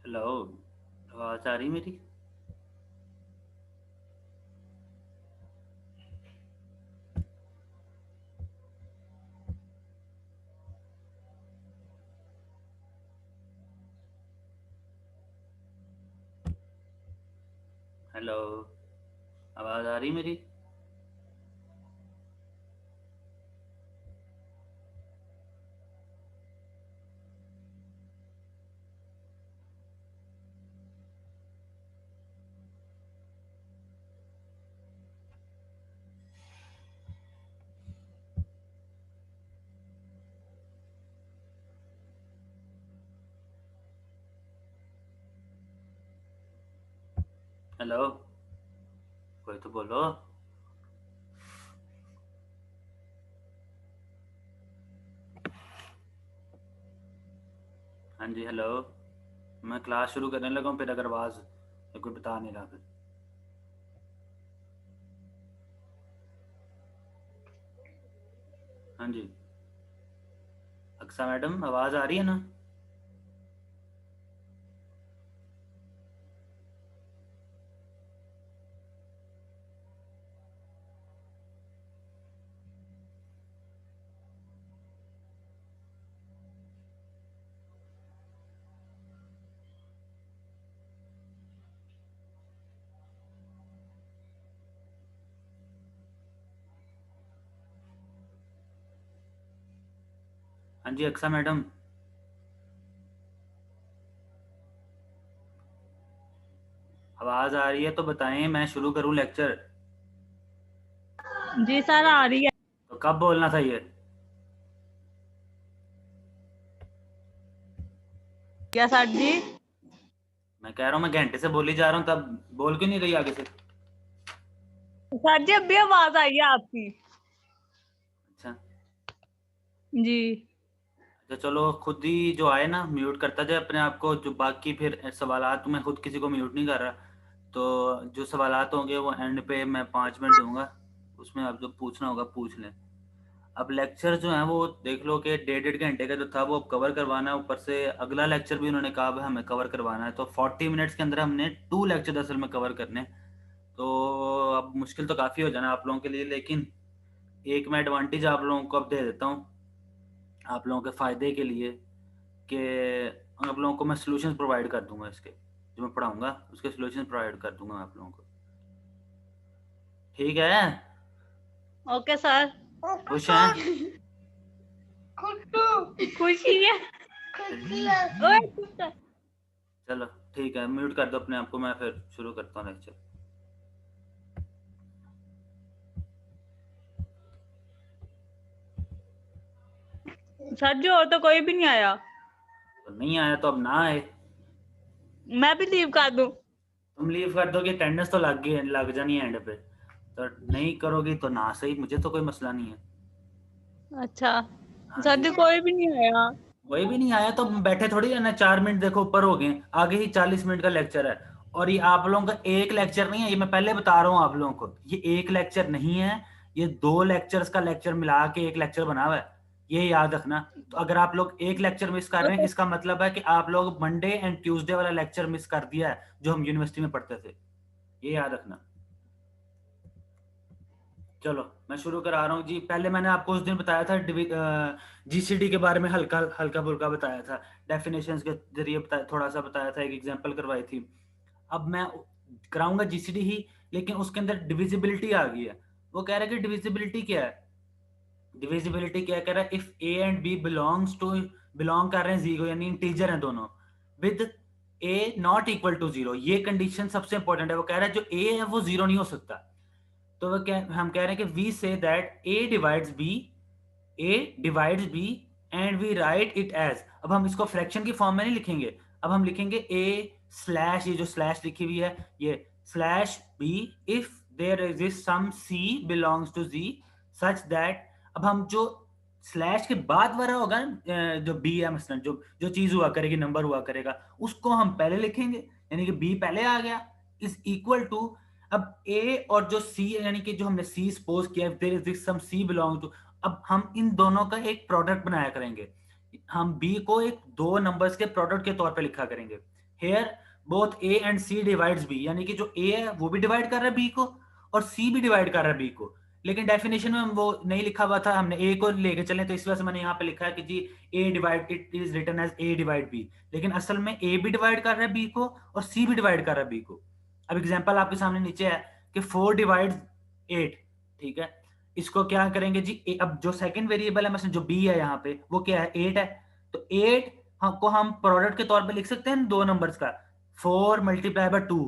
Hello, आवाज आ रही मेरी? हेलो, आवाज आ रही मेरी? हेलो, कोई तो बोलो। हाँ जी, हेलो। मैं क्लास शुरू करने लगा हूँ, फिर अगर आवाज कोई बता नहीं रहा फिर। हाँ जी, अक्सा मैडम, आवाज आ रही है ना? हाँ जी, अक्सा मैडम, आवाज आ रही है तो बताएं, मैं शुरू करूँ लेक्चर? जी सर, आ रही है। तो कब बोलना था ये? क्या सर जी? मैं कह रहा हूँ, मैं घंटे से बोली जा रहा हूँ, तब बोल क्यों नहीं रही आगे से? सर जी, अभी आवाज आई है आपकी। अच्छा। जी। अच्छा चलो, खुद ही जो आए ना म्यूट करता जाए अपने आप को, जो बाकी फिर सवालात मैं खुद किसी को म्यूट नहीं कर रहा। तो जो सवालात होंगे वो एंड पे मैं 5 मिनट दूंगा, उसमें आप जो पूछना होगा पूछ लें। अब लेक्चर जो है वो देख लो कि 1.5 घंटे का जो था वो अब कवर करवाना है, ऊपर से अगला लेक्चर भी उन्होंने कहा है हमें कवर करवाना है, तो 40 मिनट्स के अंदर हमने 2 लेक्चर असल में कवर करने हैं। तो अब मुश्किल तो काफ़ी हो जाना आप लोगों के लिए, लेकिन एक मैं एडवांटेज आप लोगों को अब दे देता हूँ, आप लोगों के फ़ायदे के लिए, कि आप लोगों को मैं सॉल्यूशंस प्रोवाइड कर दूंगा इसके, जो मैं पढ़ाऊंगा उसके सॉल्यूशंस प्रोवाइड कर दूंगा आप लोगों को। ठीक है? Okay sir. खुश हैं? खुशी है। ओए, चुप कर। चलो ठीक है, म्यूट कर दो अपने आप को, मैं फिर शुरू करता हूँ लेक्चर। सर जी, और तो कोई भी नहीं आया। तो नहीं आया तो अब ना आए। मैं भी लीव कर दूं? तुम लीव कर दोगे, अटेंडेंस तो लग गई, लग जानी है एंड पे। तो नहीं करोगी तो ना सही, मुझे तो कोई मसला नहीं है। अच्छा। हाँ सर जी। जी, कोई भी नहीं आया। कोई भी नहीं आया तो बैठे थोड़ी है ना, 4 मिनट देखो ऊपर हो गए, आगे ही 40 मिनट का लेक्चर है। और ये आप लोगों का एक लेक्चर नहीं है, ये मैं पहले बता रहा हूँ आप लोगों को, ये एक लेक्चर नहीं है, ये 2 लेक्चर्स का लेक्चर मिला के एक लेक्चर बना हुआ है, ये याद रखना। तो अगर आप लोग एक लेक्चर मिस कर रहे हैं, ओके। इसका मतलब है कि आप लोग मंडे एंड ट्यूसडे वाला लेक्चर मिस कर दिया है जो हम यूनिवर्सिटी में पढ़ते थे, ये याद रखना। चलो मैं शुरू करा रहा हूँ जी। पहले मैंने आपको उस दिन बताया था जीसीडी के बारे में, हल्का हल्का फुल्का बताया था, डेफिनेशंस के जरिए बताया, थोड़ा सा बताया था, एक एग्जांपल करवाई थी। अब मैं कराऊंगा जीसीडी ही, लेकिन उसके अंदर डिविजिबिलिटी आ गई है। वो कह रहा है कि डिविजिबिलिटी क्या है, डिविजिबिलिटी क्या कह रहा है, if A and B belongs to, belong कर रहे हैं जीरो यानी इंटीजर हैं दोनों, with A not equal to zero, ये कंडीशन सबसे इंपॉर्टेंट है। वो कह रहा है जो ए है वो जीरो नहीं हो सकता। तो वो क्या हम कह रहे हैं कि we say that A divides B, A divides B and we write it as, अब हम इसको फ्रैक्शन की फॉर्म में नहीं लिखेंगे, अब हम लिखेंगे ए स्लैश, ये जो स्लैश लिखी हुई है ये slash B, if there exist some C belongs to Z such that, अब हम जो स्लैश के बाद वाला होगा ना, जो बी है मसलन, जो जो चीज हुआ करेगी, नंबर हुआ करेगा, उसको हम पहले लिखेंगे, यानी कि बी पहले आ गया, इज इक्वल टू, अब ए और जो सी यानी कि जो हमने सी सपोज किया, there is some C belong to, अब हम इन दोनों का एक प्रोडक्ट बनाया करेंगे, हम बी को एक दो नंबर्स के प्रोडक्ट के तौर पे लिखा करेंगे। Here both A and C divides B, यानी कि जो ए है वो भी डिवाइड कर रहा है बी को और सी भी डिवाइड कर रहा है बी को। लेकिन डेफिनेशन में वो नहीं लिखा हुआ था, हमने ए को लेके चले, तो इस वजह से मैंने यहाँ पे लिखा है कि जी A divide, it is written as A divide B, लेकिन असल में ए भी डिवाइड कर रहा है बी को और सी भी डिवाइड कर रहा है बी को। अब एग्जांपल आपके सामने नीचे है कि 4 डिवाइड 8, ठीक है। इसको क्या करेंगे जी, अब जो सेकंड वेरिएबल है मतलब जो बी है यहाँ पे वो क्या है, 8 है। तो 8 को हम प्रोडक्ट के तौर पे लिख सकते हैं दो नंबर्स का, 4 मल्टीप्लाई बाय 2।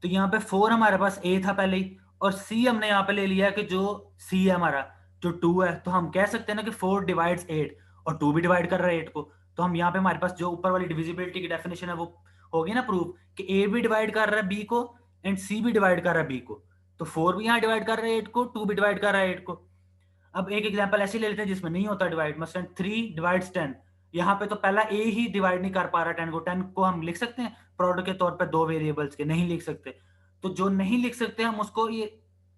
तो यहाँ पे 4 हमारे पास ए था पहले ही, और सी हमने यहाँ पे ले लिया कि जो सी है हमारा जो 2 है, तो हम कह सकते हैं ना कि 4 डिवाइड्स 8, और 2 भी डिवाइड कर रहा है 8 को। तो हम यहाँ पे हमारे पास जो ऊपर वाली डिविजिबिलिटी की डेफिनेशन है वो होगी ना प्रूफ, कि ए भी डिवाइड कर रहा है बी को एंड सी भी डिवाइड कर रहा है बी को। तो 4 भी यहाँ डिवाइड कर रहा है 8 को, 2 भी डिवाइड कर रहा है 8 को। अब एक एग्जांपल ऐसे ले लेते हैं जिसमें नहीं होता डिवाइड, मसलन 3 डिवाइड्स 10। यहाँ पे तो पहला ए ही डिवाइड नहीं कर पा रहा 10 को, 10 को हम लिख सकते हैं प्रोडक्ट के तौर पे दो वेरिएबल्स के, नहीं लिख सकते। तो जो नहीं लिख सकते हम उसको ये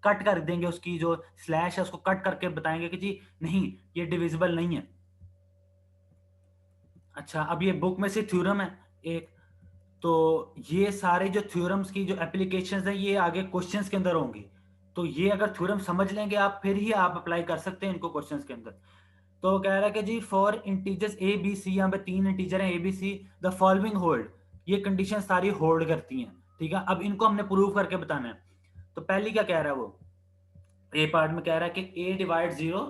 कट कर देंगे, उसकी जो स्लैश है उसको कट करके बताएंगे कि जी नहीं ये डिविजिबल नहीं है। अच्छा, अब ये बुक में से थ्योरम है एक, तो ये सारे जो थ्योरम्स की जो एप्लीकेशंस हैं ये आगे क्वेश्चंस के अंदर होंगी। तो ये अगर थ्योरम समझ लेंगे आप, फिर ही आप अप्लाई कर सकते हैं इनको क्वेश्चंस के अंदर। तो कह रहा है कि जी for integers A B C, यहाँ पे 3 इंटीजर हैं A B C, the following hold, ये कंडीशन सारी होल्ड करती हैं, ठीक है। अब इनको हमने प्रूव करके बताना है। तो पहली क्या कह रहा है वो, ए पार्ट में कह रहा है कि ए डिवाइड 0,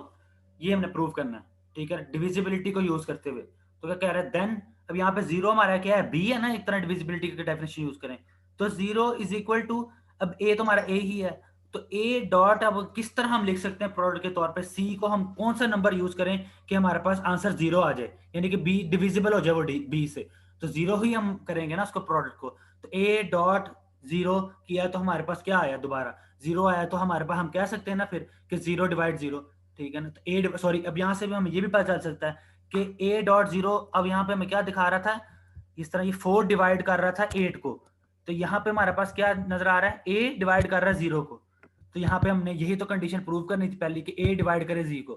ये हमने प्रूव करना है, ठीक है, डिविजिबिलिटी को यूज करते हुए। तो क्या कह रहा है देन, अब यहाँ पे 0 हमारा क्या है, बी है ना, एक तरह डिविजिबिलिटी की डेफिनेशन यूज करें तो 0 इज इक्वल टू, अब ए तो हमारा ए ही है, तो ए डॉट, अब किस तरह हम लिख सकते हैं प्रोडक्ट के तौर पे, सी को हम कौन सा नंबर यूज करें कि हमारे पास आंसर 0 आ जाए, यानी कि बी डिविजिबल हो जाए वो बी से। तो 0 ही हम करेंगे ना उसको प्रोडक्ट को। तो ए डॉट 0 किया तो हमारे पास क्या आया, दोबारा 0 आया, तो हमारे पास हम कह सकते हैं ना फिर कि 0 डिवाइड 0, ठीक है ना। तो ए सॉरी, अब यहाँ से भी हमें ये भी पता चल सकता है कि ए डॉट 0, अब यहाँ पे हमें क्या दिखा रहा था, इस तरह ये 4 डिवाइड कर रहा था 8 को, तो यहाँ पे हमारे पास क्या नजर आ रहा है, ए डिवाइड कर रहा है 0 को। तो यहाँ पे हमने यही तो कंडीशन प्रूव करनी थी पहले कि ए डिवाइड करे जी को,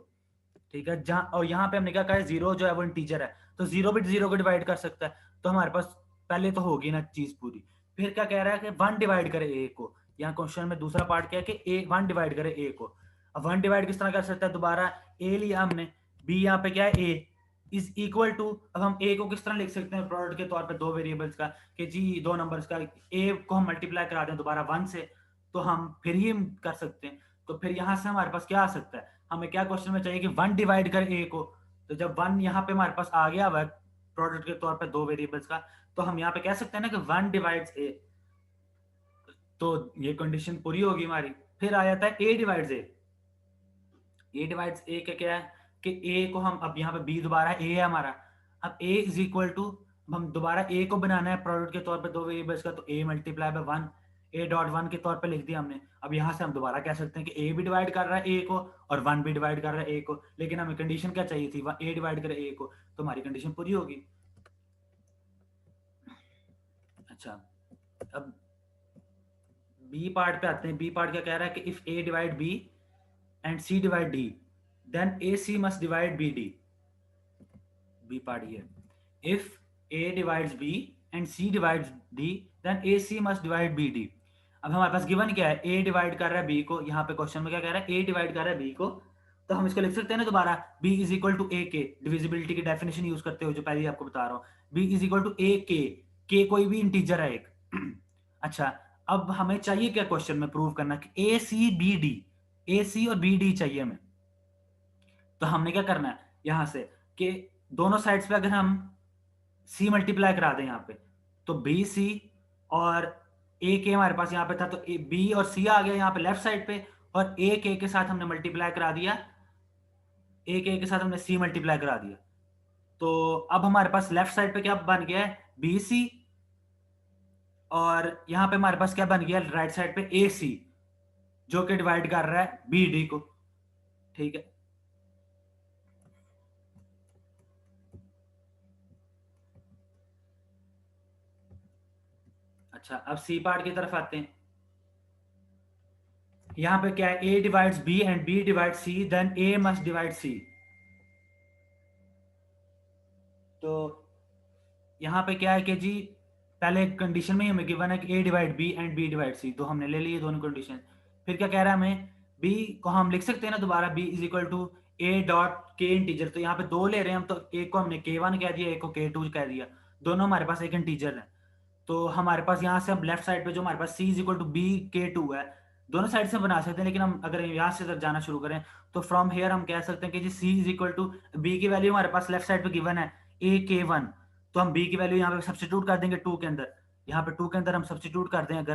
ठीक है। जहां और यहाँ पे हमने क्या कहा, 0 जो है वो इंटीजर है, तो 0 भी 0 को डिवाइड कर सकता है, तो हमारे पास पहले तो होगी ना चीज पूरी। फिर क्या कह रहा है कि 1 डिवाइड करे ए को, यहाँ क्वेश्चन में दूसरा पार्ट क्या है कि ए 1 डिवाइड करे ए को। अब 1 डिवाइड किस तरह कर सकता है, दोबारा ए लिया हमने, बी यहाँ पे क्या है ए इज इक्वल टू, अब हम ए को किस तरह लिख सकते हैं प्रोडक्ट के तौर पे दो वेरिएबल्स का, कि जी दो नंबर्स का, ए को हम मल्टीप्लाई करा दें दोबारा 1 से, तो हम फिर ही कर सकते हैं। तो फिर यहाँ से हमारे पास क्या आ सकता है, हमें क्या क्वेश्चन में चाहिए कि 1 डिवाइड कर ए को, तो जब 1 यहाँ पे हमारे पास आ गया हुआ प्रोडक्ट के तौर पे दो वेरिएबल्स का, तो हम यहाँ पे कह सकते हैं ना कि 1 डिवाइड्स ए, तो ये कंडीशन पूरी होगी हमारी। फिर आ जाता है A divides A, A divides ए क्या है कि ए को हम, अब यहाँ पे बी दोबारा ए है हमारा, अब ए इज इक्वल टू, हम दोबारा ए को बनाना है प्रोडक्ट के तौर पे दो वेरिएबल्स का, तो A multiply by 1, A dot 1 के तौर पे लिख दिया हमने। अब यहाँ से हम दोबारा कह सकते हैं कि ए भी डिवाइड कर रहा है ए को और 1 भी डिवाइड कर रहा है ए को, लेकिन हमें कंडीशन क्या चाहिए थी, ए डिवाइड करे ए को, तो हमारी कंडीशन पूरी होगी। अच्छा, अब बी पार्ट पे आते हैं। बी पार्ट क्या कह रहा है कि if A divide B and C divide D, then A C must divide B D. B part ये, if A divides B and C divides D, then A C must divide B D. अब हमारे पास given क्या है, ए divide कर रहा है B को, यहाँ पे क्वेश्चन में क्या कह रहा है, ए डिवाइड कर रहा है बी को, तो हम इसको लिख सकते हैं ना दोबारा, बी इज इक्वल टू ए के, डिविजिबिलिटी की डेफिनेशन यूज करते हुए जो पहले ही आपको बता रहा हूँ, बी इज इक्वल टू ए के कोई भी इंटीजर है एक। अच्छा, अब हमें चाहिए क्या क्वेश्चन में प्रूव करना कि ए सी बी डी, ए सी और बी डी चाहिए हमें। तो हमने क्या करना है यहां से कि दोनों साइड्स पे अगर हम सी मल्टीप्लाई करा दें यहाँ पे, तो बी सी और ए के हमारे पास यहाँ पे था, तो बी और सी आ गया यहाँ पे लेफ्ट साइड पे, और ए के साथ हमने मल्टीप्लाई करा दिया, ए के साथ हमने सी मल्टीप्लाई करा दिया। तो अब हमारे पास लेफ्ट साइड पे क्या बन गया है, बी सी, और यहाँ पे हमारे पास क्या बन गया राइट साइड पे, ए सी, जो कि डिवाइड कर रहा है बी डी को, ठीक है। अच्छा, अब सी पार्ट की तरफ आते हैं। यहां पे क्या है, A divides B and B divide C, then A must divide C. तो यहां पे क्या है कि जी पहले कंडीशन में ही हमें गिवन है कि a divide b and b divide c, तो हमने ले लिए दोनों कंडीशन। फिर क्या कह रहा है हमें, b को हम लिख सकते हैं ना दोबारा, b is equal to a dot k integer, तो यहाँ पे दो ले रहे हैं हम, तो एक को हमने k1 कह दिया, एक को k2 कह दिया, दोनों हमारे पास एक इंटीजर है। तो हमारे पास यहाँ से अब लेफ्ट साइड पे जो हमारे पास c is equal to b k2 है, दोनों साइड से बना सकते हैं, लेकिन हम अगर यहाँ से जब जाना शुरू करें तो फ्रॉम हेयर हम कह सकते हैं कि जी c is equal to b की वैल्यू हमारे पास लेफ्ट साइड पे गिवन है a k1, तो हम b की वैल्यू यहाँ पे सब्सटीट्यूट कर देंगे 2 के अंदर, यहाँ पे 2 के अंदर हम सब्सटीट्यूट कर दें अगर,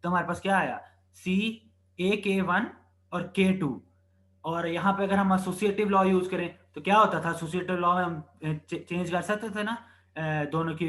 तो हमारे पास क्या आया, c a k1 और k2। और यहाँ पे अगर हम एसोसिएटिव लॉ यूज करें तो क्या होता था, एसोसिएटिव लॉ में हम चेंज कर सकते थे ना दोनों की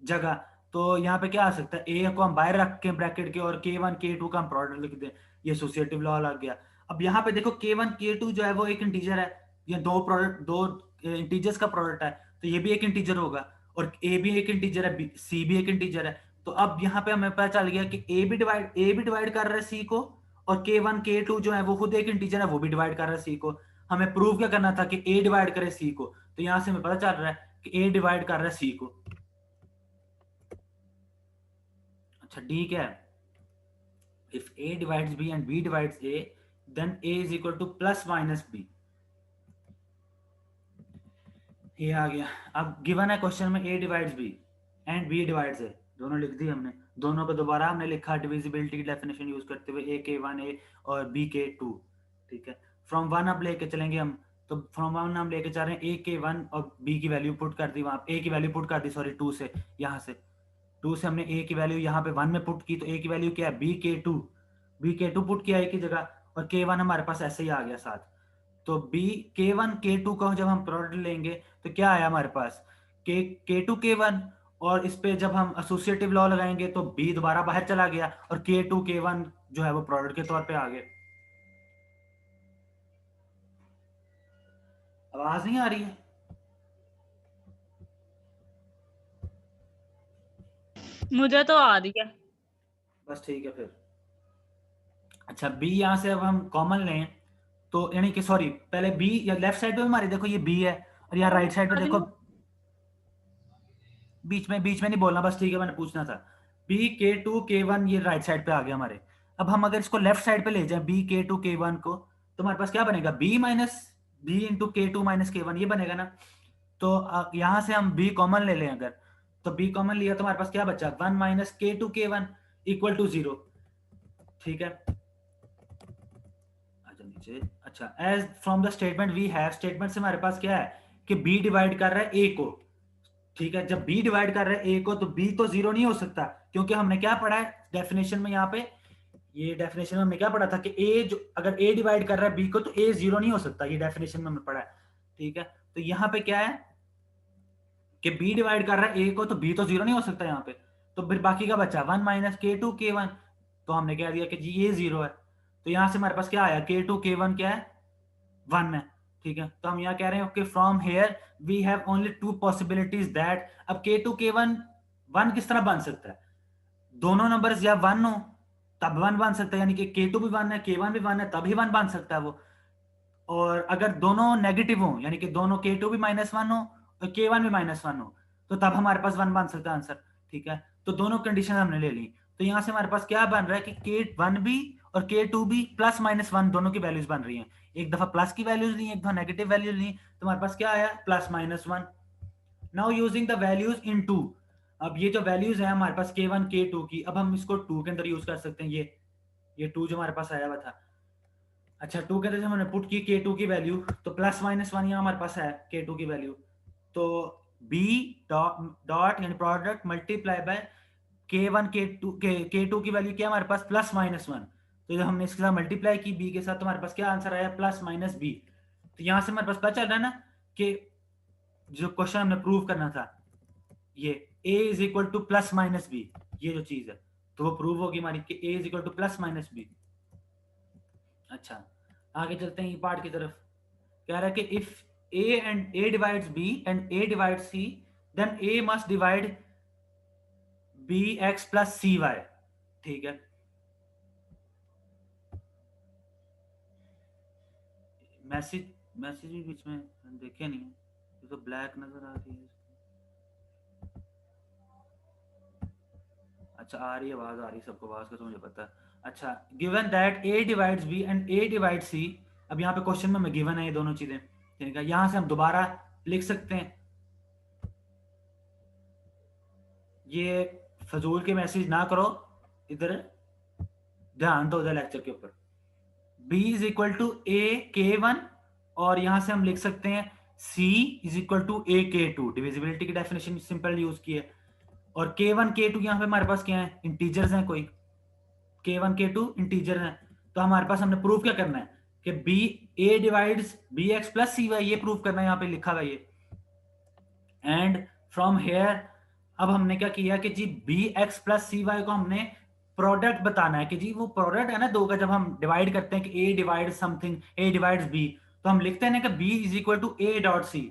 जगह। तो यहाँ पे क्या आ सकता है, ए को हम बाहर रख के ब्रैकेट के और k1 k2 का हम प्रोडक्ट लिख दें, ये एसोसिएटिव लॉ लग गया। अब यहाँ पे देखो k1 k2 जो है वो एक इंटीजर है, ये दो प्रोडक्ट, दो इंटीजर्स का प्रोडक्ट है, तो ये भी एक इंटीजर होगा, और ए भी एक इंटीजर है, सी भी एक इंटीजर है। तो अब यहाँ पे हमें पता चल गया कि ए भी डिवाइड कर रहा है सी को, और k1 k2 जो है वो खुद एक इंटीजर है, वो भी डिवाइड कर रहा है सी को। हमें प्रूव क्या करना था कि ए डिवाइड करे सी को, तो यहाँ से हमें पता चल रहा है कि ए डिवाइड कर रहा है सी को। अच्छा डी क्या है, if a divides b and b divides a, then a is equal to plus minus b। ये आ गया। अब गिवन है क्वेश्चन में a divides b and b divides a, दोनों लिख दी हमने, दोनों को दोबारा हमने लिखा डिविजिबिलिटी की डेफिनेशन यूज करते हुए, a k1 a और b k2। ठीक है, फ्रॉम वन अब लेके चलेंगे हम, तो फ्रॉम वन हम लेके जा रहे हैं a k1 और b की वैल्यू पुट कर दी, वहां a की वैल्यू पुट कर दी, सॉरी 2 से, यहाँ से 2 से हमने a की वैल्यू यहाँ पे 1 में पुट की, तो a की वैल्यू क्या है, b k2 पुट किया a की जगह, और k1 हमारे पास ऐसे ही आ गया साथ। तो k1 k2 का जब हम प्रोडक्ट लेंगे तो क्या आया हमारे पास, k2 k1, और इस पे जब हम एसोसिएटिव लॉ लगाएंगे तो b दोबारा बाहर चला गया, और k2 k1 जो है वो प्रोडक्ट के तौर पे आ गए। आवाज नहीं आ रही है? मुझे तो आ रही है। बस ठीक है फिर। अच्छा b यहाँ से अब हम कॉमन लें, तो यानी कि सॉरी पहले b, या लेफ्ट साइड पे हमारे देखो ये b है, और यहाँ राइट साइड पे देखो, बीच में नहीं बोलना, बस ठीक है, मैंने पूछना था। b k2 k1 ये राइट साइड पे आ गया हमारे। अब हम अगर इसको लेफ्ट साइड पे ले जाएं b k2 k1 को, तो हमारे पास क्या बनेगा, b minus b into k2 minus k1, ये बनेगा ना। तो यहाँ से हम b कॉमन ले लें अगर, तो b कॉमन लिया तो हमारे पास क्या बचा, 1 minus k2 k1 equal to 0। ठीक है, अच्छा नीचे, अच्छा as from the statement we have, statement से हमारे पास क्या है कि b डिवाइड कर रहा है a को। ठीक है, जब b डिवाइड कर रहा है a को, तो b तो 0 नहीं हो सकता, क्योंकि हमने क्या पढ़ा है डेफिनेशन में, यहाँ पे ये डेफिनेशन में हमने क्या पढ़ा था कि a जो अगर a डिवाइड कर रहा है b को, तो a 0 नहीं हो सकता, ये डेफिनेशन में हमने पढ़ा है। ठीक है, तो यहाँ पे क्या है कि b डिवाइड कर रहा है a को, तो b तो 0 नहीं हो सकता यहाँ पे, तो फिर बाकी का बचा 1 माइनस k2 k1, तो हमने कह दिया कि जी ये 0 है। तो यहाँ से हमारे पास क्या आया, k2 k1 क्या है, 1 है। ठीक है, तो हम यहाँ कह रहे हैं okay from here we have only 2 possibilities that, अब k2 k1 1 किस तरह बन सकता है, दोनों नंबर्स या 1 हो तब 1 बन सकता है, यानी कि k2 भी 1 है k1 भी 1 है, तभी 1 बन सकता है वो। और अगर दोनों नेगेटिव हो, यानी कि दोनों k2 भी -1 हो और k1 भी -1 हो, तो तब हमारे पास 1 बन सकता है आंसर। ठीक है, तो दोनों कंडीशन हमने ले ली, तो यहां से हमारे पास क्या बन रहा है कि k1 भी और k2 भी +-1 दोनों की वैल्यूज बन रही हैं, एक दफा प्लस की वैल्यूज ली, एक दफा नेगेटिव वैल्यूज ली, तो हमारे पास क्या आया, +-1। Now using the values in 2, अब ये जो वैल्यूज है हमारे पास k1 k2 की, अब हम इसको 2 के अंदर यूज कर सकते हैं, ये 2 जो हमारे पास आया हुआ था। अच्छा 2 के अंदर हमने पुट की k2 की वैल्यू, तो +-1 यहाँ हमारे पास है k2 की वैल्यू, तो b डॉट यानी product multiply by k1 k2 की वैल्यू क्या हमारे पास, +-1, तो जब हमने इसके साथ मल्टीप्लाई की b के साथ, तो हमारे पास क्या आंसर आया, +-b। तो यहाँ से हमारे पास पता चल रहा है ना कि जो क्वेश्चन हमने प्रूव करना था, ये a is equal to +-b, ये जो चीज है, तो वो प्रूव होगी हमारी कि a is equal to +-b। अच्छा आगे चलते हैं ई पार्ट की तरफ। कह रहा है कि if a divides b and a divides c, then a must divide bx plus cy। ठीक है, मैसेज भी बीच में देखे नहीं है, ये तो ब्लैक नजर आ रही है। अच्छा आ रही है आवाज, आ रही है सबको आवाज का तो मुझे पता है। अच्छा, given that A divides B and A divide C. अब यहाँ पे क्वेश्चन में हमें गिवन है ये दोनों चीजें, ठीक है। यहाँ से हम दोबारा लिख सकते हैं, ये फजूल के मैसेज ना करो, इधर ध्यान दो इधर लेक्चर के ऊपर। b इज इक्वल टू ए के वन, और यहां से हम लिख सकते हैं c इज इक्वल टू ए के टू। डिविजिबिलिटी की डेफिनेशन सिंपल यूज की है। और k1 k2 यहाँ पे हमारे पास क्या है, इंटीजर्स हैं कोई, k1 k2 इंटीजर हैं। तो हमारे पास हमने प्रूफ क्या करना है कि b a divides B X plus C Y, ये प्रूफ करना है, यहाँ पे लिखा हुआ ये। एंड फ्रॉम हेयर अब हमने क्या किया कि G B X plus C Y को हमने प्रोडक्ट बताना है कि जी वो प्रोडक्ट है ना दो का, जब हम डिवाइड करते हैं कि a divide something, a divides b, तो हम लिखते हैं ना कि b is equal to a dot C.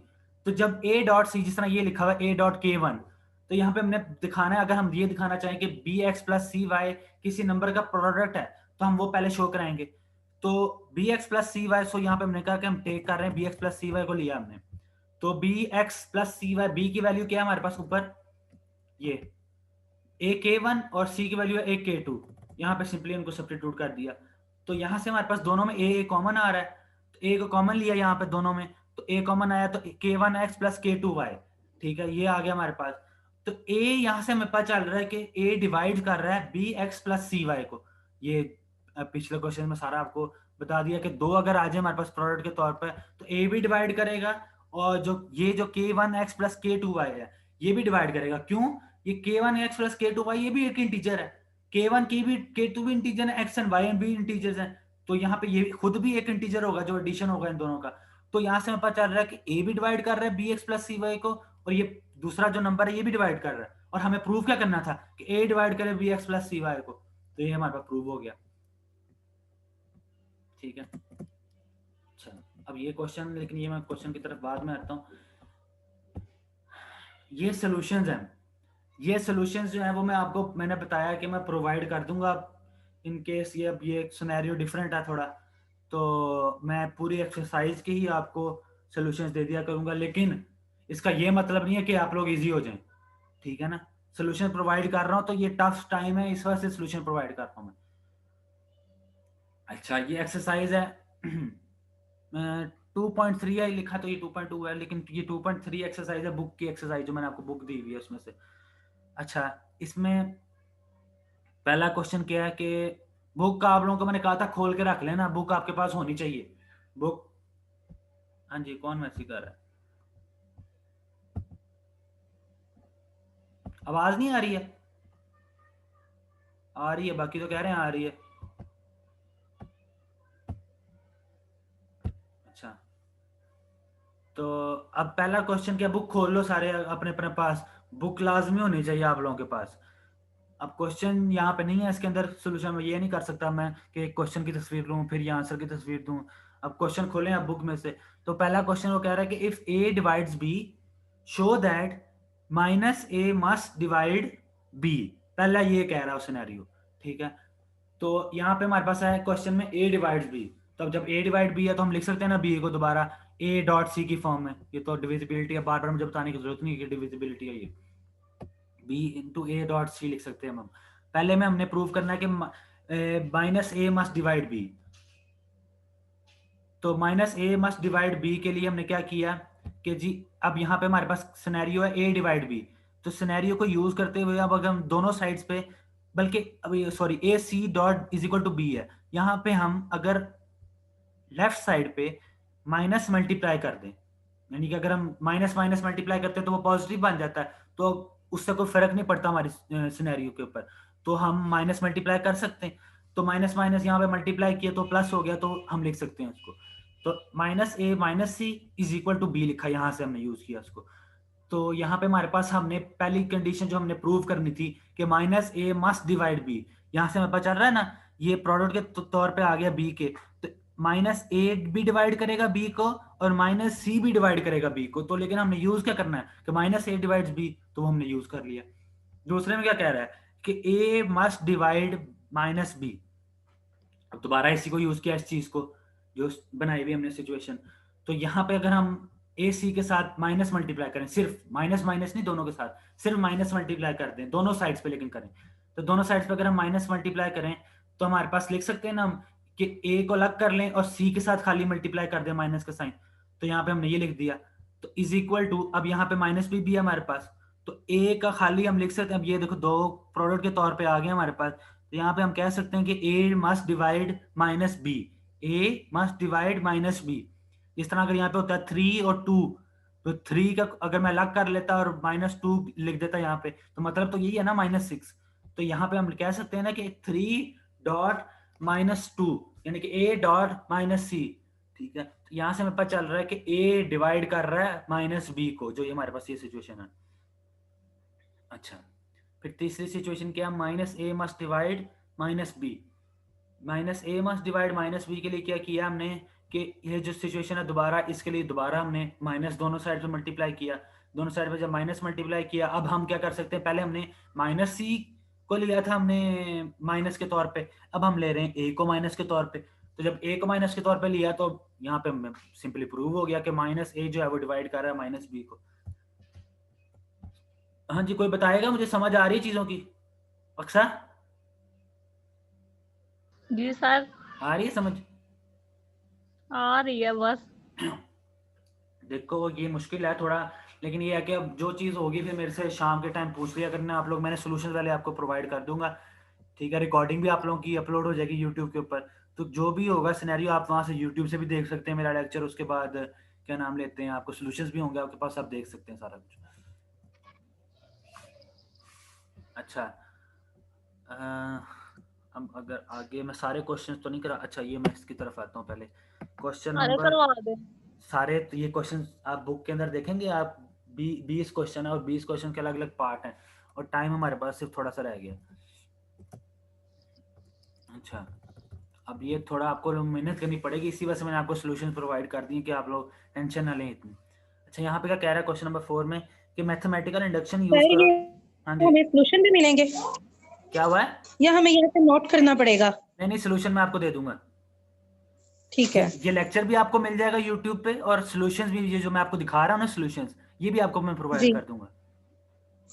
तो जब a डॉट सी, जिस तरह ये लिखा हुआ है a डॉट के वन, तो यहाँ पे हमने दिखाना है, अगर हम ये दिखाना चाहें कि B X plus C Y किसी नंबर का प्रोडक्ट है, तो हम वो पहले शो कराएंगे। तो B X plus C Y, सो यहाँ पे हमने कहा कि हम टेक कर रहे हैं B X plus C Y को लिया हमने। तो B X plus C Y, B की वैल्यू क्या है हमारे पास ऊपर, ये ए के वन, और सी की वैल्यू है ए के टू। यहाँ पे सिंपली उनको सब्स्टिट्यूट कर दिया। तो यहाँ से हमारे पास दोनों में ए कॉमन आ रहा है, तो ए को कॉमन लिया यहाँ पे दोनों में, तो ए कॉमन आया, तो के वन एक्स प्लस के टू वाई, ठीक है, ये आ गया हमारे पास। तो ए यहाँ से हमें पता चल रहा है कि ए डिवाइड कर रहा है B X plus C Y को। ये पिछले क्वेश्चन में सारा आपको बता दिया कि दो अगर आ जाए हमारे पास प्रोडक्ट के तौर पर, तो ए भी डिवाइड करेगा, और जो के वन एक्स प्लस के टू वाई है ये भी डिवाइड करेगा। क्यों, ये के वन एक्स प्लस के टू वाई ये भी एक इंटीजर है, के वन की भी के टू भी इंटीजर है, एक्स एंड वाई एंड भी इंटीजर्स हैं। तो यहाँ पे ये खुद भी एक इंटीजर होगा जो एडिशन होगा इन दोनों का। तो यहाँ से हमें पता चल रहा है कि ए भी डिवाइड कर रहा है B X plus C Y को, और ये दूसरा जो नंबर है ये भी डिवाइड कर रहा है। और हमें प्रूव क्या करना था कि ए डिवाइड करे B X plus C Y को, तो ये हमारे पास प्रूव हो गया, ठीक है। अच्छा, अब ये क्वेश्चन, लेकिन ये मैं क्वेश्चन की तरफ बाद में आता हूँ। ये सॉल्यूशंस हैं, ये सॉल्यूशंस जो है वो मैंने बताया कि मैं प्रोवाइड कर दूंगा इन केस ये सिनेरियो डिफरेंट है थोड़ा, तो मैं पूरी एक्सरसाइज की ही आपको सॉल्यूशंस दे दिया करूंगा। लेकिन इसका ये मतलब नहीं है कि आप लोग इजी हो जाएं, ठीक है ना। सॉल्यूशन प्रोवाइड कर रहा हूं तो ये टफ टाइम है, इस वजह से सॉल्यूशन प्रोवाइड कर रहा हूं मैं। अच्छा, ये एक्सरसाइज है 2.3 है लिखा, तो ये 2.2 है, लेकिन ये 2.3 एक्सरसाइज है, बुक की एक्सरसाइज जो मैंने आपको बुक दी हुई है उसमें से। अच्छा, इसमें पहला क्वेश्चन क्या है कि बुक का आप लोगों को मैंने कहा था खोल के रख लेना, बुक आपके पास होनी चाहिए बुक। हाँ जी, कौन मैसेज कर रहा है, आवाज नहीं आ रही है? आ रही है, बाकी तो कह रहे हैं आ रही है। अच्छा, तो अब पहला क्वेश्चन क्या, बुक खोल लो सारे अपने अपने पास, बुक लाजमी होनी चाहिए आप लोगों के पास। अब क्वेश्चन यहाँ पे नहीं है, इसके अंदर सोल्यूशन में ये नहीं कर सकता मैं कि क्वेश्चन की तस्वीर लूँ फिर ये आंसर की तस्वीर दूँ। अब क्वेश्चन खोलें आप बुक में से, तो पहला क्वेश्चन वो कह रहा है कि if A divides B show that minus A must divide B. पहला ये कह रहा है सिनेरियो, ठीक है। तो यहाँ पे हमारे पास है क्वेश्चन में ए डिवाइड्स बी, तो अब जब ए डिवाइड बी है तो हम लिख सकते हैं ना बी को दोबारा ए डॉट सी की फॉर्म में। ये तो डिविजिबिलिटी है, बार बार मुझे बताने की जरूरत नहीं है कि डिविजिबिलिटी है ये, बी इंटू ए डॉट सी लिख सकते हैं हम। पहले में हमने प्रूव करना है कि minus A must divide B. तो minus A must divide B के लिए हमने क्या किया कि जी अब यहाँ पे हमारे पास सिनेरियो है ए डिवाइड बी, तो सिनेरियो को यूज करते हुए अब अगर हम दोनों साइड्स पे, बल्कि अभी sorry A C dot is equal to B है, यहाँ पे हम अगर लेफ्ट साइड पे माइनस मल्टीप्लाई कर दें, यानी कि अगर हम माइनस माइनस मल्टीप्लाई करते हैं तो वो पॉजिटिव बन जाता है, तो उससे कोई फर्क नहीं पड़ता हमारी सिनेरियो के ऊपर, तो हम माइनस मल्टीप्लाई कर सकते हैं। तो माइनस माइनस यहाँ पे मल्टीप्लाई किया तो प्लस हो गया, तो हम लिख सकते हैं उसको। तो minus A minus C is equal to B लिखा, यहाँ से हमने यूज किया उसको। तो यहाँ पे हमारे पास हमने पहली कंडीशन जो हमने प्रूव करनी थी कि minus A must divide B, यहाँ से हमें पता चल रहा है ना ये प्रोडक्ट के तौर पे आ गया बी के, तो माइनस ए भी डिवाइड करेगा बी को और माइनस सी भी डिवाइड करेगा बी को। तो लेकिन हमने यूज क्या करना है कि माइनस ए डिवाइड्स बी, तो हमने यूज कर लिया। दूसरे में क्या कह रहा है कि ए मस्ट डिवाइड माइनस बी, अब दोबारा इसी को यूज किया इस चीज को जो बनाई हुई हमने सिचुएशन। तो यहाँ पे अगर हम ए सी के साथ माइनस मल्टीप्लाई करें, सिर्फ माइनस माइनस नहीं दोनों के साथ, सिर्फ माइनस मल्टीप्लाई कर दें दोनों साइड्स पे लेकिन करें, तो दोनों साइड्स पे अगर हम माइनस मल्टीप्लाई करें तो हमारे पास लिख सकते हैं ना हम कि ए को अलग कर लें और सी के साथ खाली मल्टीप्लाई कर दें माइनस का साइन। तो यहाँ पे हमने ये लिख दिया, तो इज इक्वल टू, अब यहाँ पे माइनस भी है हमारे पास, तो ए का खाली हम लिख सकते हैं, अब ये देखो दो प्रोडक्ट के तौर पे आ गए हमारे पास, तो यहाँ पे हम कह सकते हैं कि ए मस्ट डिवाइड माइनस बी, ए मस्ट डिवाइड माइनस बी। इस तरह अगर यहाँ पे होता है 3 और 2, तो 3 का अगर मैं अलग कर लेता और -2 लिख देता यहाँ पे, तो मतलब तो यही है ना -6। तो यहाँ पे हम कह सकते हैं ना कि 3 डॉट -2 यानी कि ए डॉट माइनस सी। ठीक है, तो यहाँ से हमें पता चल रहा है कि ए डिवाइड कर रहा है माइनस बी को, जो ये हमारे पास ये सिचुएशन है। अच्छा, फिर तीसरी सिचुएशन क्या है, minus A must divide minus B. Minus A must divide minus B के लिए क्या किया हमने कि ये जो सिचुएशन है दोबारा, इसके लिए दोबारा हमने माइनस दोनों साइड पे मल्टीप्लाई किया। दोनों साइड पे जब माइनस मल्टीप्लाई किया, अब हम क्या कर सकते हैं, पहले हमने माइनस सी को लिया था हमने माइनस के तौर पे, अब हम ले रहे हैं ए को माइनस के तौर पे। तो जब ए को माइनस के तौर पे लिया तो यहाँ पे सिंपली प्रूव हो गया कि माइनस ए जो है वो डिवाइड कर रहा है माइनस बी को। हाँ जी, कोई बताएगा, मुझे समझ आ रही है चीजों की? अक्सर जी सर, आ रही है समझ? आ रही है बस। देखो ये मुश्किल है थोड़ा, लेकिन ये है कि अब जो चीज़ होगी फिर मेरे से शाम के टाइम पूछ लिया करना आप लोग, मैंने सोल्यूशन वाले आपको प्रोवाइड कर दूंगा। ठीक है, रिकॉर्डिंग भी आप लोगों की अपलोड हो जाएगी यूट्यूब के ऊपर, तो जो भी होगा सिनेरियो आप वहाँ से यूट्यूब से भी देख सकते हैं मेरा लेक्चर, उसके बाद क्या नाम लेते हैं, आपको सोल्यूशंस भी होंगे आपके पास, आप देख सकते हैं सारा कुछ। अच्छा, अब अगर आगे मैं सारे क्वेश्चन तो नहीं करा, अच्छा ये मैं इसकी तरफ आता हूँ पहले, क्वेश्चन अरे नंबर करवा दे। सारे, तो ये क्वेश्चन आप बुक के अंदर देखेंगे आप, 20 क्वेश्चन है और 20 क्वेश्चन के अलग अलग पार्ट हैं, और टाइम हमारे पास सिर्फ थोड़ा सा रह गया। अच्छा, अब ये थोड़ा आपको मेहनत करनी पड़ेगी, इसी वजह से मैंने आपको सोल्यूशन प्रोवाइड कर दिए कि आप लोग टेंशन ना लें इतनी। अच्छा, यहाँ पे क्या कह रहा है क्वेश्चन नंबर 4 में कि मैथमेटिकल इंडक्शन यूज सर करो। ये हाँ जी, हमें सोल्यूशन भी मिलेंगे क्या हुआ है? या हमें यहाँ पे नोट करना पड़ेगा? नहीं, सोल्यूशन मैं आपको दे दूंगा। ठीक है, ये लेक्चर भी आपको मिल जाएगा यूट्यूब पे, और सोल्यूशंस भी, ये जो मैं आपको दिखा रहा हूँ ना सोल्यूशंस, ये भी आपको मैं प्रोवाइड जी कर दूंगा।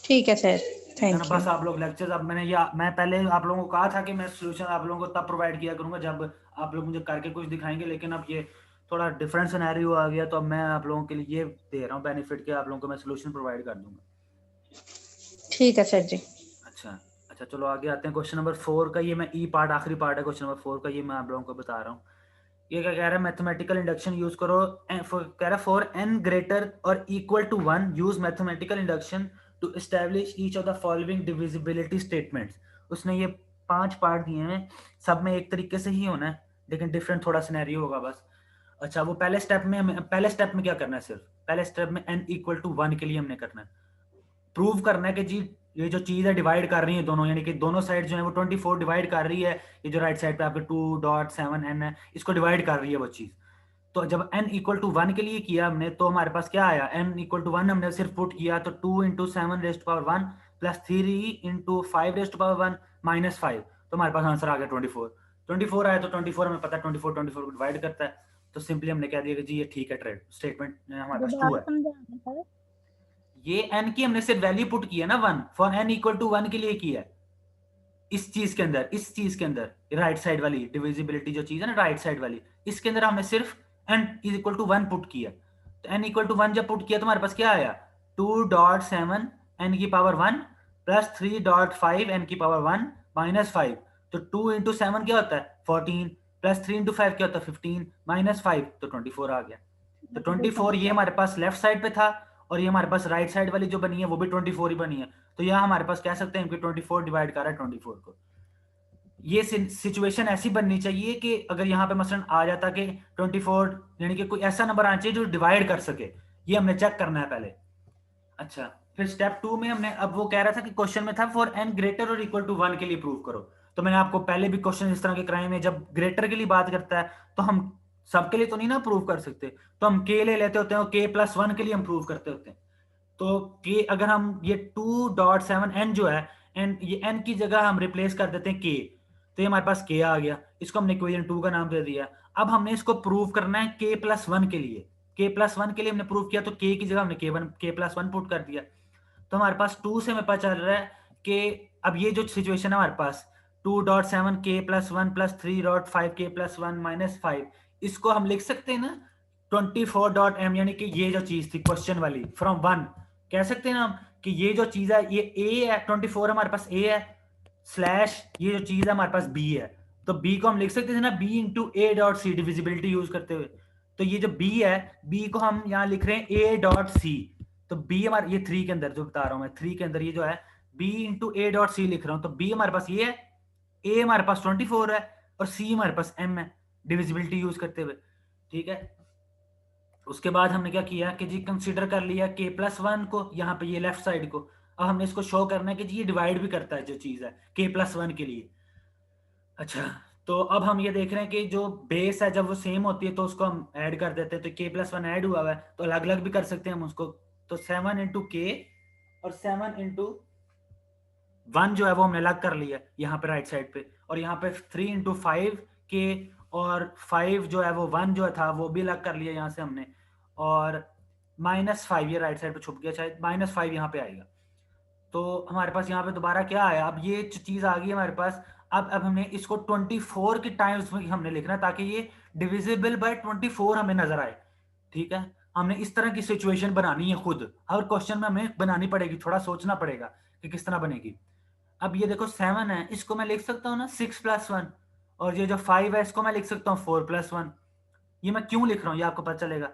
ठीक है सर, ठीक है ना, थैंक यू। बस आप लोग लेक्चर्स, अब मैं पहले आप लोगों को कहा था कि मैं सोल्यूशन आप लोगों को तब प्रोवाइड किया करूंगा जब आप लोग मुझे करके कुछ दिखाएंगे, लेकिन अब ये थोड़ा डिफरेंट सिनेरियो आ गया, तो अब मैं आप लोगों के लिए ये दे रहा हूँ बेनिफिट के, आप लोगों को मैं सोल्यूशन प्रोवाइड कर दूंगा। ठीक है सर जी। अच्छा अच्छा, चलो आगे आते हैं। क्वेश्चन नंबर 4 का, ये मैं ई पार्ट आखिरी पार्ट है क्वेश्चन नंबर 4 का, ये मैं आप लोगों को बता रहा हूँ। ये क्या कह रहा है, मैथमेटिकल इंडक्शन यूज करो, कह रहा है फॉर एन ग्रेटर और equal to 1 use mathematical induction to establish each of the following divisibility statements. उसने ये 5 पार्ट दिए हैं, सब में एक तरीके से ही होना है, लेकिन डिफरेंट थोड़ा सिनेरियो होगा बस। अच्छा, वो पहले स्टेप में क्या करना है, सिर्फ पहले स्टेप में n इक्वल टू 1 के लिए हमने करना है, प्रूव करना है कि जी ये जो चीज है डिवाइड कर रही है दोनों, यानी कि दोनों साइड जो है वो 24 डिवाइड कर रही है, ये जो राइट साइड पे आपके 2.7n है, इसको डिवाइड कर रही है वो चीज। तो जब n इक्वल टू 1 के लिए किया हमने, तो हमारे पास क्या आया, n इक्वल टू 1 हमने सिर्फ पुट किया, तो 2 into 7 rest power 1 plus 3 into 5 rest power 1 minus 5, तो हमारे पास आंसर आ गया 24 आया। तो 24 हमें पता है 24 को डिवाइड करता है, तो सिंपली हमने कह दिया कि जी ये ठीक है, ट्रेड स्टेटमेंट हमारे पास ट्रू दोबारा है। समझाना सर। ये n की हमने सिर्फ वैल्यू पुट की है ना 1, फॉर n इक्वल टू 1 के लिए किया है, इस चीज के अंदर राइट साइड वाली डिविजिबिलिटी जो चीज है ना राइट साइड वाली, इसके अंदर हमने सिर्फ n is equal to 1 put किया। तो n इक्वल टू 1 जब पुट किया तो हमारे पास क्या आया, 2.7 n की पावर 1 प्लस 3.5 n की पावर 1 माइनस 5। तो 2 इंटू 7 क्या होता है 14, प्लस 3 इंटू 5 क्या होता है 15, माइनस 5, तो 24 आ गया। तो 24 ये हमारे पास लेफ्ट साइड पे था, और ये हमारे पास राइट साइड वाली जो बनी है वो भी 24 ही बनी है, तो यहाँ हमारे पास कह सकते हैं कि 24 डिवाइड कर रहा है 24 को। ये सिचुएशन ऐसी बननी चाहिए कि अगर यहाँ पे मसलन आ जाता कि 24, यानी कि कोई ऐसा नंबर आना चाहिए जो डिवाइड कर सके, ये हमने चेक करना है पहले। अच्छा, फिर स्टेप 2 में हमने, अब वो कह रहा था कि क्वेश्चन में था फॉर n ग्रेटर और इक्वल टू 1 के लिए प्रूव करो, तो मैंने आपको पहले भी क्वेश्चन इस तरह के कराए में, जब ग्रेटर के लिए बात करता है तो हम सबके लिए तो नहीं ना प्रूव कर सकते, तो हम k ले लेते होते हैं, और k प्लस 1 के लिए हम प्रूव करते होते हैं। तो k अगर हम ये 2.7n जो है, n ये n की जगह हम रिप्लेस कर देते हैं k, तो ये हमारे पास k आ गया, इसको हमने इक्वेशन 2 का नाम दे दिया। अब हमने इसको प्रूव करना है k प्लस 1 के लिए, k प्लस 1 के लिए हमने प्रूव किया, तो k की जगह हमने k प्लस 1 पुट कर दिया। तो हमारे पास 2 से हमें पता चल रहा है कि अब ये जो सिचुएशन है हमारे पास 2.7k plus 1 plus 3.5k plus 1 minus 5, इसको हम लिख सकते हैं ना 24.m, यानी कि ये जो चीज थी क्वेश्चन वाली फ्रॉम 1, कह सकते हैं ना हम कि ये जो चीज है ये a है, 24 हमारे पास a है, स्लैश ये जो चीज है हमारे पास b है, तो b को हम लिख सकते थे ना b into a dot c, divisibility use करते हुए। तो ये जो b है, b को हम यहाँ लिख रहे हैं a डॉट सी, तो b हमारे ये 3 के अंदर जो बता रहा हूं मैं, 3 के अंदर ये जो है b इंटू a डॉट सी लिख रहा हूं, तो b हमारे पास ये है, a हमारे पास 24 है और c हमारे पास m है, डिविजिबिलिटी यूज करते हुए। ठीक है, उसके बाद हमने क्या किया कि जी कंसीडर कर लिया k प्लस 1 को यहाँ पे, ये लेफ्ट साइड को। अब हमने इसको शो करना है कि जी ये डिवाइड भी करता है जो चीज है k प्लस 1 के लिए। अच्छा, तो अब हम ये देख रहे हैं कि जो बेस है जब वो सेम होती है तो उसको हम ऐड कर देते हैं, तो k प्लस 1 ऐड हुआ हुआ है तो अलग अलग भी कर सकते हैं हम उसको। तो 7 इंटू के और 7 इंटू 1 जो है वो हमने अलग कर लिया यहाँ पे राइट साइड पे, और यहाँ पे 3 इंटू 5 के और 5 जो है वो 1 जो था वो भी अलग कर लिया यहाँ से हमने, और -5 ये राइट साइड पे छुप गया शायद, -5 यहाँ पे आएगा। तो हमारे पास यहाँ पे दोबारा क्या आया, अब ये चीज आ गई हमारे पास। अब हमने इसको 24 के टाइम्स में हमने लिखना है ताकि ये डिविजिबल बाय 24 हमें नजर आए। ठीक है, हमने इस तरह की सिचुएशन बनानी है खुद, हर क्वेश्चन में हमें बनानी पड़ेगी, थोड़ा सोचना पड़ेगा कि किस तरह बनेगी। अब ये देखो 7 है, इसको मैं लिख सकता हूँ ना 6 प्लस 1, और ये जो 5 है इसको मैं लिख सकता हूँ 4 प्लस 1। ये मैं क्यों लिख रहा हूँ ये आपको पता चलेगा।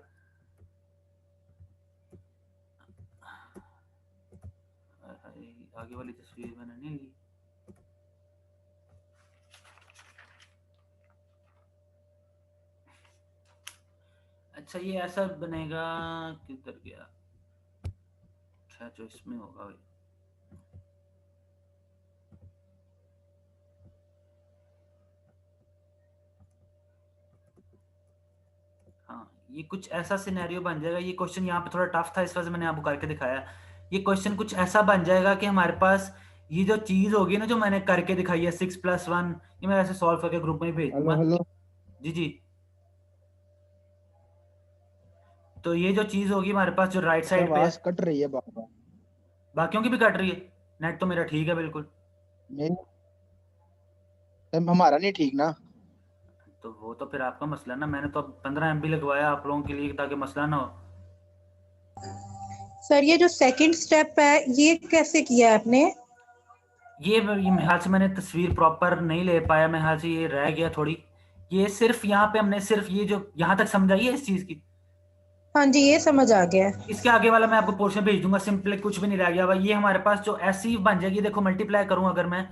आगे वाली तस्वीर मैंने नहीं ली। अच्छा, ये ऐसा बनेगा, किधर गया, अच्छा जो इसमें होगा भाई, हाँ ये कुछ ऐसा सिनेरियो बन जाएगा। ये क्वेश्चन यहाँ पे थोड़ा टफ था इस वजह से मैंने आपको करके दिखाया। ये क्वेश्चन कुछ ऐसा बन जाएगा कि हमारे पास ये जो चीज होगी ना जो मैंने करके दिखाई है 6 प्लस 1, ये मैं ऐसे सॉल्व करके ग्रुप में ही भेज हेलो दूंगा। हेलो। जी जी, तो ये जो चीज होगी हमारे पास जो राइट इससे साइड पे आवाज है, कट रही है बार बार। बाकियों की भी कट रही है, नेट तो मेरा ठीक है बिल्कुल। मेरी हमारा नहीं ठीक ना। तो वो तो फिर आपका मसला ना, मैंने तो अब 15 MB लगवाया आप लोगों के लिए ताकि मसला ना हो। सर ये जो सेकंड स्टेप है ये कैसे किया है आपने? ये मेरे ख्याल से मैंने तस्वीर प्रॉपर नहीं ले पाया, मेरे ख्याल से ये रह गया थोड़ी। ये सिर्फ यहाँ पे हमने सिर्फ ये जो यहाँ तक समझाई है इस चीज की, हाँ जी, ये समझ आ गया है। इसके आगे वाला मैं आपको पोर्शन भेज दूंगा, सिंपल कुछ भी नहीं रह गया भाई। ये हमारे पास जो ऐसी बन जाएगी, देखो मल्टीप्लाई करूं अगर मैं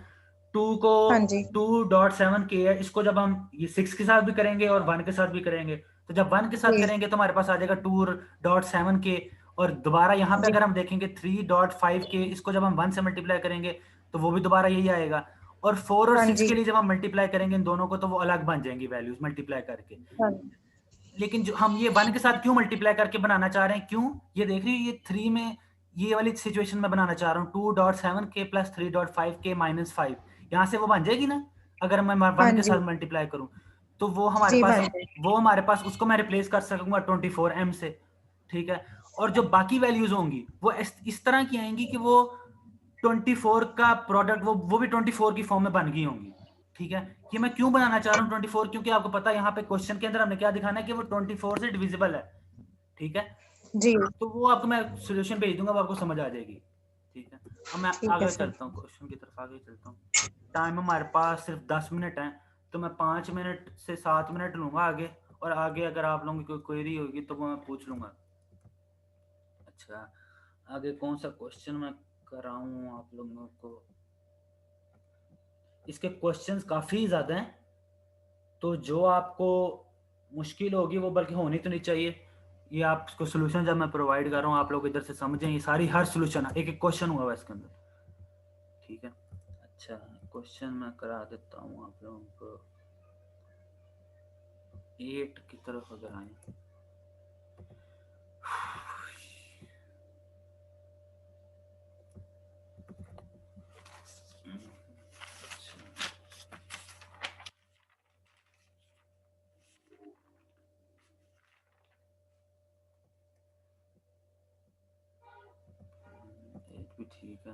2 को, हाँ जी 2.7k है, इसको जब हम ये 6 के साथ भी करेंगे और 1 के साथ भी करेंगे, तो जब 1 के साथ जी करेंगे तो हमारे पास आ जाएगा 2.7k, और दोबारा यहाँ पे जी अगर हम देखेंगे 3.5k, इसको जब हम 1 से मल्टीप्लाई करेंगे तो वो भी दोबारा यही आएगा, और 4 और हाँ 6 जी के लिए जब हम मल्टीप्लाई करेंगे इन दोनों को तो वो अलग बन जाएंगी वैल्यूज मल्टीप्लाई करके। हाँ लेकिन जो हम ये 1 के साथ क्यों मल्टीप्लाई करके बनाना चाह रहे हैं, क्यों, ये देख रही हो ये 3 में, ये वाली सिचुएशन में बनाना चाह रहा हूँ 2.7k प्लस 3.5k माइनस 5, यहाँ से वो बन जाएगी ना अगर मैं हाँ 1 के जी साथ मल्टीप्लाई करूँ, तो वो हमारे जी पास, हाँ जी वो हमारे पास उसको मैं रिप्लेस कर सकूंगा 24m से। ठीक है, और जो बाकी वैल्यूज होंगी वो इस तरह की आएंगी कि वो 24 का प्रोडक्ट, वो भी 24 की फॉर्म में बन गई होंगी। ठीक है, ये मैं क्यों बनाना चाह रहा हूँ 24, क्योंकि आपको पता है यहाँ पे क्वेश्चन के अंदर हमने क्या दिखाना है कि वो 24 से डिविजिबल है। ठीक है, जी तो वो आपको मैं सोल्यूशन भेज दूंगा, वो आपको समझ आ जाएगी। ठीक है, अब मैं ठीक है आगे सर। चलता हूँ, क्वेश्चन की तरफ आगे चलता हूँ। टाइम हमारे पास सिर्फ 10 मिनट है, तो मैं 5 मिनट से 7 मिनट लूंगा आगे, और आगे अगर आप लोगों की कोई क्वेरी होगी तो वो मैं पूछ लूंगा। अच्छा, आगे कौन सा क्वेश्चन मैं कराऊं आप लोगों को, इसके क्वेश्चंस काफ़ी ज़्यादा हैं, तो जो आपको मुश्किल होगी वो बल्कि होनी तो नहीं चाहिए। ये आपको सोल्यूशन जब मैं प्रोवाइड कर रहा हूँ आप लोग इधर से समझें, ये सारी हर सोल्यूशन एक एक क्वेश्चन हुआ है इसके अंदर। ठीक है, अच्छा क्वेश्चन मैं करा देता हूँ आप लोगों को, 8 की तरफ अगर आए, एट भी ठीक है।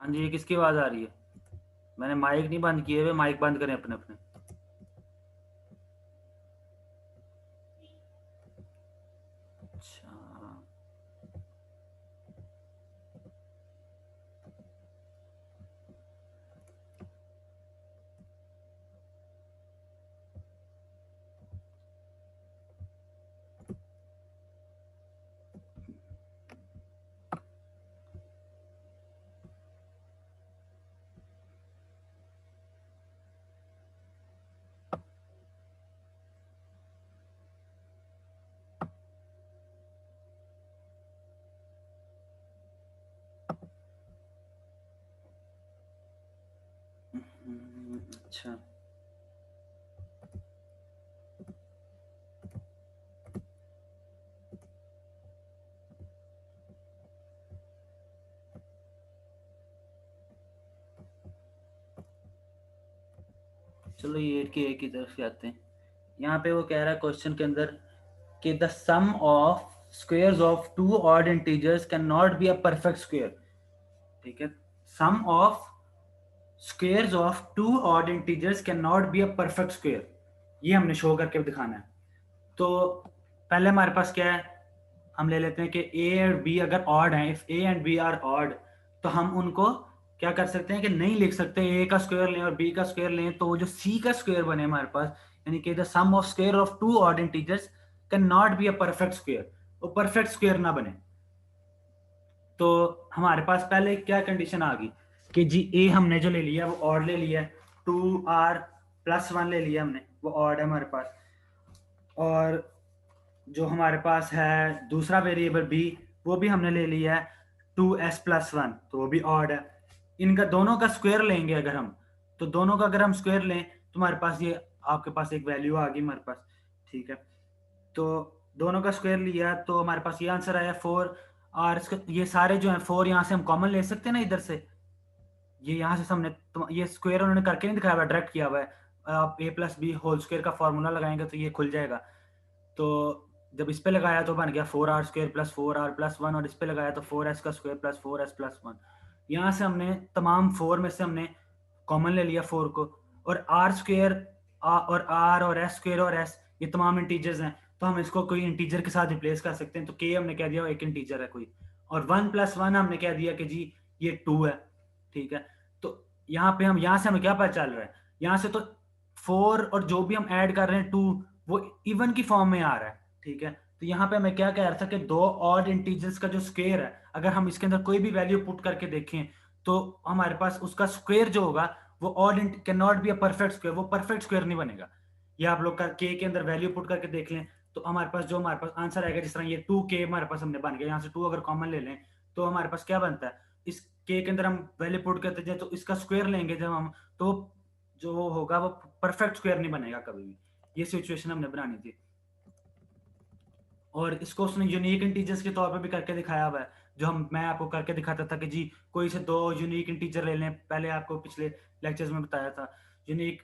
हाँ जी, ये किसकी आवाज आ रही है? मैंने माइक नहीं बंद किए हुए, माइक बंद करें अपने अपने। अच्छा, अच्छा, चलो ये के एक की तरफ से आते हैं। यहाँ पे वो कह रहा है क्वेश्चन के अंदर कि the sum of squares of two odd integers can not be a perfect square. ठीक है, sum of squares of two odd integers can not be a perfect square, ये हमने शो करके दिखाना है। तो पहले हमारे पास क्या है, हम ले लेते हैं कि ए और बी अगर ऑड हैं, if A and b are odd, तो हम उनको क्या कर सकते हैं कि नहीं लिख सकते ए का स्क्वायर लें और बी का स्क्वायर लें, तो वो जो सी का स्क्वायर बने हमारे पास, यानी कि the sum of square of two odd integers can not be a perfect square, वो परफेक्ट स्क्वायर ना बने। तो हमारे पास पहले क्या कंडीशन आ गई कि जी ए हमने जो ले लिया वो ऑड ले लिया, 2r+1 ले लिया हमने, वो ऑड है हमारे पास। और जो हमारे पास है दूसरा वेरिएबल बी, वो भी हमने ले लिया है 2s+1, तो वो भी ऑड है। इनका दोनों का स्क्वायर लेंगे अगर हम, तो दोनों का अगर हम स्क्वायर लें तो हमारे पास ये आपके पास एक वैल्यू आ गई हमारे पास। ठीक है, तो दोनों का स्क्वायर लिया तो हमारे पास ये आंसर आया 4। और ये सारे जो हैं 4 यहाँ से हम कॉमन ले सकते हैं ना इधर से, ये यहाँ से हमने तो ये स्क्वायर उन्होंने करके नहीं दिखाया हुआ, डायरेक्ट किया हुआ है। आप a+b होल स्क्वायर का फॉर्मूला लगाएंगे तो ये खुल जाएगा। तो जब इस पे लगाया तो बन गया 4r² + 4r+1, और इस पे लगाया तो 4s का स्क्वायर + 4s+1। यहाँ से हमने तमाम 4 में से हमने कॉमन ले लिया 4 को, और r² और r और s² और s ये तमाम इंटीजर्स हैं, तो हम इसको कोई इंटीजर के साथ रिप्लेस कर सकते हैं। तो k हमने कह दिया एक इंटीजर है कोई, और 1+1 हमने कह दिया कि जी ये 2 है। ठीक है, तो यहाँ पे हम यहाँ से हमें क्या पता चल रहा है, यहाँ से तो 4 और जो भी हम ऐड कर रहे हैं 2 वो इवन की फॉर्म में आ रहा है। ठीक है, तो यहाँ पे मैं क्या कह रहा था कि दो ऑड इंटीजर्स का जो स्क्वायर है, अगर हम इसके अंदर कोई भी वैल्यू पुट करके देखें तो हमारे पास उसका स्क्वायर जो होगा वो odd can not be a perfect square, वो परफेक्ट स्क्वायर नहीं बनेगा। ये आप लोग का के अंदर वैल्यू पुट करके देख लें तो हमारे पास जो हमारे पास आंसर आएगा, जिस तरह ये 2k हमारे पास हमने बन गया, यहाँ से 2 अगर कॉमन ले लें तो हमारे पास क्या बनता है, इस के अंदर हम वैल्यू पुट करते जाए तो इसका स्क्वायर लेंगे जब हम, तो जो होगा वो परफेक्ट स्क्वायर नहीं बनेगा कभी भी। ये सिचुएशन हमने बनानी थी, और इसको उसने यूनिक इंटीजर्स के तौर पे भी करके दिखाया हुआ है, जो मैं आपको करके दिखाता था कि जी कोई से दो यूनिक इंटीजर ले लें। पहले आपको पिछले लेक्चर्स में बताया था, यूनिक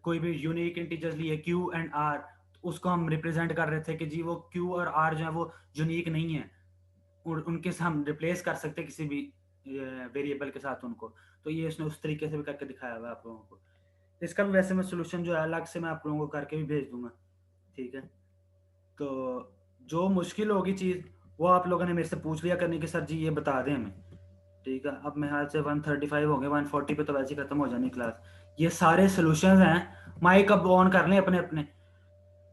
कोई भी यूनिक इंटीजर्स लिए q एंड r, उसको हम रिप्रेजेंट कर रहे थे कि जी वो q और r जो है वो यूनिक नहीं है, उनके से हम रिप्लेस कर सकते किसी भी वेरिएबल के साथ उनको। तो ये उसने उस तरीके से भी करके दिखाया हुआ है आप लोगों को। इसका भी वैसे मैं सोल्यूशन जो है अलग से मैं आप लोगों को करके भी भेज दूंगा। ठीक है, तो जो मुश्किल होगी चीज़ वो आप लोगों ने मेरे से पूछ लिया करने के सर जी ये बता दें हमें। ठीक है, अब मेरे हाल से 135 हो गए, 140 पे तो वैसे ही खत्म हो जानी क्लास। ये सारे सोल्यूशंस हैं, माइक अब ऑन कर लें अपने अपने,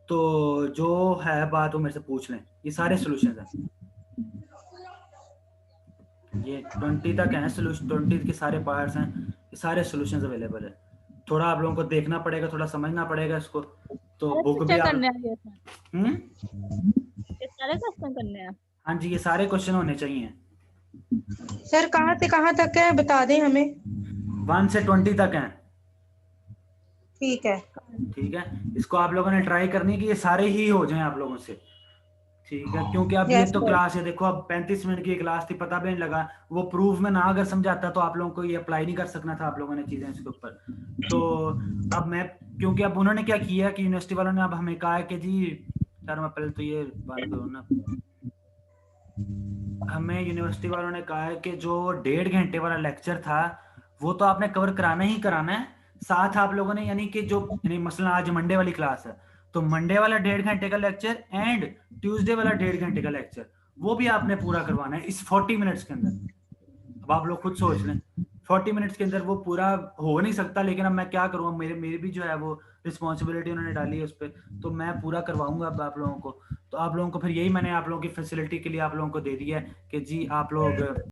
तो जो है बात वो मेरे से पूछ लें। ये सारे सोल्यूशंस हैं, ये 20 तक हैं सोल्यूशन, 20 के सारे पार्ट्स हैं, ये सारे सोल्यूशंस अवेलेबल है। थोड़ा आप लोगों को देखना पड़ेगा, थोड़ा समझना पड़ेगा इसको, तो बुक भी आप ये सारे क्वेश्चन करने हैं। हाँ जी, ये सारे क्वेश्चन होने चाहिए। सर कहाँ से कहाँ तक है बता दें हमें। 1 से 20 तक हैं। ठीक है, ठीक है, इसको आप लोगों ने ट्राई करनी है कि ये सारे ही हो जाएं आप लोगों से। ठीक है, क्योंकि अब ये तो क्लास है, देखो अब 35 मिनट की क्लास थी, पता भी नहीं लगा। वो प्रूफ में ना अगर समझाता तो आप लोगों को ये अप्लाई नहीं कर सकना था आप लोगों ने चीजें इसके ऊपर। तो अब मैं, क्योंकि अब उन्होंने क्या किया कि यूनिवर्सिटी वालों ने अब हमें कहा है कि जी सर मैं पहले तो ये बात करूँ ना, हमें यूनिवर्सिटी वालों ने कहा है कि जो 1.5 घंटे वाला लेक्चर था वो तो आपने कवर कराना ही कराना है। साथ आप लोगों ने यानी कि जो यानी मसलन आज मंडे वाली क्लास है तो मंडे वाला 1.5 घंटे का लेक्चर एंड ट्यूसडे वाला 1.5 घंटे का लेक्चर वो भी आपने पूरा करवाना है इस 40 मिनट्स के अंदर। अब आप लोग खुद सोच लें 40 मिनट्स के अंदर वो पूरा हो नहीं सकता, लेकिन अब मैं क्या करूँगा, मेरे मेरी भी जो है वो रिस्पॉन्सिबिलिटी उन्होंने डाली है उस पर, तो मैं पूरा करवाऊंगा अब आप लोगों को। तो आप लोगों को फिर यही मैंने आप लोगों की फैसिलिटी के लिए आप लोगों को दे दिया है कि जी आप लोग